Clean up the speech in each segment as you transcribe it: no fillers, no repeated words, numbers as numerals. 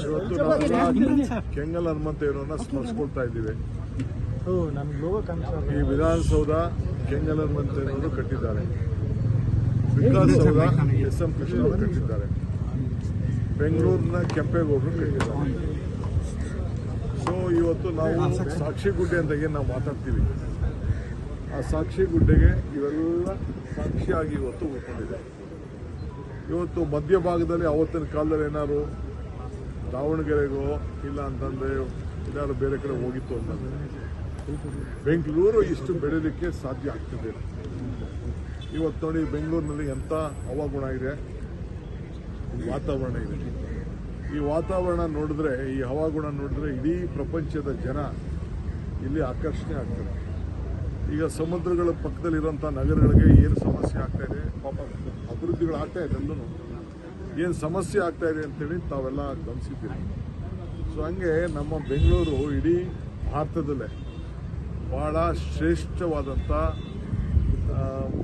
ಇವತ್ತು ನಾವೆಲ್ಲ ಕೆಂಗಲ್ ಹನುಮಂತಯ್ಯನವ್ರನ್ನ ಸ್ಮರಿಸ್ಕೊಳ್ತಾ ಇದ್ದೀವಿ. ಈ ವಿಧಾನಸೌಧ ಕೆಂಗಲ್ ಹನುಮಂತಯ್ಯನವರು ಕಟ್ಟಿದ್ದಾರೆ. ವಿಕಾಸಸೌಧ ಎಸ್.ಎಂ. ಕೃಷ್ಣವರು ಕಟ್ಟಿದ್ದಾರೆ. ಬೆಂಗಳೂರಿನ ಕೆಂಪೇಗೌಡರು ಕಟ್ಟಿದ್ದಾರೆ. ಸೊ ಇವತ್ತು ನಾವು ಸಾಕ್ಷಿ ಗುಡ್ಡೆ ಅಂತ ಏನು ನಾವು ಮಾತಾಡ್ತೀವಿ, ಆ ಸಾಕ್ಷಿ ಗುಡ್ಡೆಗೆ ಇವೆಲ್ಲ ಸಾಕ್ಷಿಯಾಗಿ ಇವತ್ತು ಉಳ್ಕೊಂಡಿದೆ. ಇವತ್ತು ಮಧ್ಯಭಾಗದಲ್ಲಿ ಅವತ್ತಿನ ಕಾಲದಲ್ಲಿ ಏನಾದ್ರು ದಾವಣಗೆರೆಗೋ ಇಲ್ಲ ಅಂತಂದರೆ ಏನಾದ್ರು ಬೇರೆ ಕಡೆ ಹೋಗಿತ್ತು ಅಂತಂದರೆ ಬೆಂಗಳೂರು ಇಷ್ಟು ಬೆಳೀಲಿಕ್ಕೆ ಸಾಧ್ಯ ಆಗ್ತಿದೆ. ಇವತ್ತು ನೋಡಿ ಬೆಂಗಳೂರಿನಲ್ಲಿ ಎಂಥ ಹವಾಗುಣ ಇದೆ, ವಾತಾವರಣ ಇದೆ. ಈ ವಾತಾವರಣ ನೋಡಿದ್ರೆ, ಈ ಹವಾಗುಣ ನೋಡಿದ್ರೆ ಇಡೀ ಪ್ರಪಂಚದ ಜನ ಇಲ್ಲಿ ಆಕರ್ಷಣೆ ಆಗ್ತಾರೆ. ಈಗ ಸಮುದ್ರಗಳ ಪಕ್ಕದಲ್ಲಿರೋಂಥ ನಗರಗಳಿಗೆ ಏನು ಸಮಸ್ಯೆ ಆಗ್ತಾ ಇದೆ, ಪಾಪ ಅಭಿವೃದ್ಧಿಗಳಾಗ್ತಾ ಇದೆ, ಎಲ್ಲೂ ಏನು ಸಮಸ್ಯೆ ಆಗ್ತಾ ಇದೆ ಅಂತೇಳಿ ತಾವೆಲ್ಲ ಗಮನಿಸಿದ್ದೀರಿ. ಸೊ ಹಂಗೆ ನಮ್ಮ ಬೆಂಗಳೂರು ಇಡೀ ಭಾರತದಲ್ಲೇ ಭಾಳ ಶ್ರೇಷ್ಠವಾದಂಥ,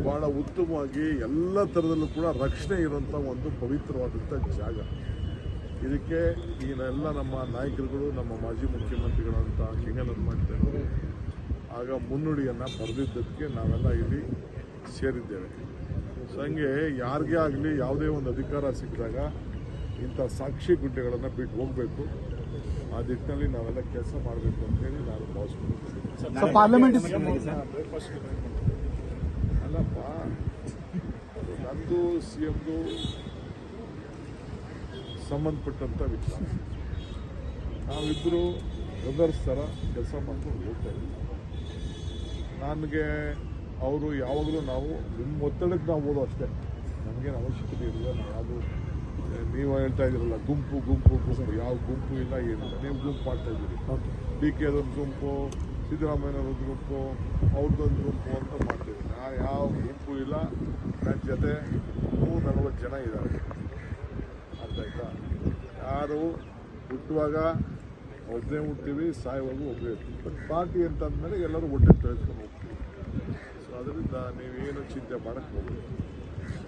ಭಾಳ ಉತ್ತಮವಾಗಿ ಎಲ್ಲ ಥರದಲ್ಲೂ ಕೂಡ ರಕ್ಷಣೆ ಇರುವಂಥ ಒಂದು ಪವಿತ್ರವಾದಂಥ ಜಾಗ. ಇದಕ್ಕೆ ಈಗೆಲ್ಲ ನಮ್ಮ ನಾಯಕರುಗಳು, ನಮ್ಮ ಮಾಜಿ ಮುಖ್ಯಮಂತ್ರಿಗಳಂತ ಕೆಂಗಲ್ ಹನುಮಂತಯ್ಯನವರು ಆಗ ಮುನ್ನುಡಿಯನ್ನು ಬರೆದಿದ್ದಕ್ಕೆ ನಾವೆಲ್ಲ ಇಲ್ಲಿ ಸೇರಿದ್ದೇವೆ. ಸೊ ಹಂಗೆ ಯಾರಿಗೇ ಆಗಲಿ ಯಾವುದೇ ಒಂದು ಅಧಿಕಾರ ಸಿಕ್ಕಿದಾಗ ಇಂಥ ಸಾಕ್ಷಿ ಗುಡ್ಡೆಗಳನ್ನು ಬಿಟ್ಟು ಹೋಗಬೇಕು. ಆ ದಿಟ್ಟಿನಲ್ಲಿ ನಾವೆಲ್ಲ ಕೆಲಸ ಮಾಡಬೇಕು ಅಂತೇಳಿ ನಾನು ಭಾವಿಸ್ಕೊಂಡಿದ್ದೀನಿ. ಪಾರ್ಲಿಮೆಂಟ್ ಅಲ್ಲಪ್ಪ, ನಂದು CMದು ಸಂಬಂಧಪಟ್ಟಂಥ ವಿಚಾರ. ನಾವಿಬ್ಬರು ಬ್ರದರ್ಸ್ ಥರ ಕೆಲಸ ಮಾಡ್ಕೊಂಡು ಹೋಗ್ತಾ ಇದ್ದೀವಿ. ನನಗೆ ಅವರು ಯಾವಾಗಲೂ ನಾವು ನಿಮ್ಮ ಒತ್ತಡಕ್ಕೆ ನಾವು ಓದೋ ಅಷ್ಟೇ, ನಮಗೇನು ಅವಶ್ಯಕತೆ ಇರಲಿಲ್ಲ. ನಾವು ಯಾವುದು ನೀವು ಹೇಳ್ತಾ ಇದ್ದೀರಲ್ಲ ಗುಂಪು ಗುಂಪು ಗುಂಪು, ಯಾವ ಗುಂಪು ಇಲ್ಲ ಏನಿಲ್ಲ. ನೀವು ಗುಂಪು ಮಾಡ್ತಾಯಿದ್ದೀರಿ. DK ಅದೊಂದು ಗುಂಪು, ಸಿದ್ದರಾಮಯ್ಯನವ್ರದ್ದು ಗುಂಪು, ಅವ್ರದ್ದೊಂದು ಗುಂಪು ಅಂತ ಮಾಡ್ತಿದ್ದೀನಿ. ನಾನು ಯಾವ ಗುಂಪು ಇಲ್ಲ. ನನ್ನ ಜೊತೆ 40 ಜನ ಇದ್ದಾರೆ. ಅರ್ಥ ಆಯ್ತಾ? ಯಾರು ಹುಟ್ಟುವಾಗ ಒಬ್ಬನೇ ಹುಡ್ತೀವಿ, ಸಾಯುವಾಗ ಒಬ್ಬರೇ ಇರ್ತೀವಿ. ಬಟ್ ಪಾರ್ಟಿ ಅಂತಂದಮೇಲೆ ಎಲ್ಲರೂ ಒಟ್ಟಿಗೆ ತೆಗೆದುಕೊಂಡು ಹೋಗ್ತೀವಿ. ಸೊ ಅದರಿಂದ ನೀವೇನು ಚಿಂತೆ ಮಾಡೋಕ್ಕೆ ಹೋಗ್ಬೇಕು.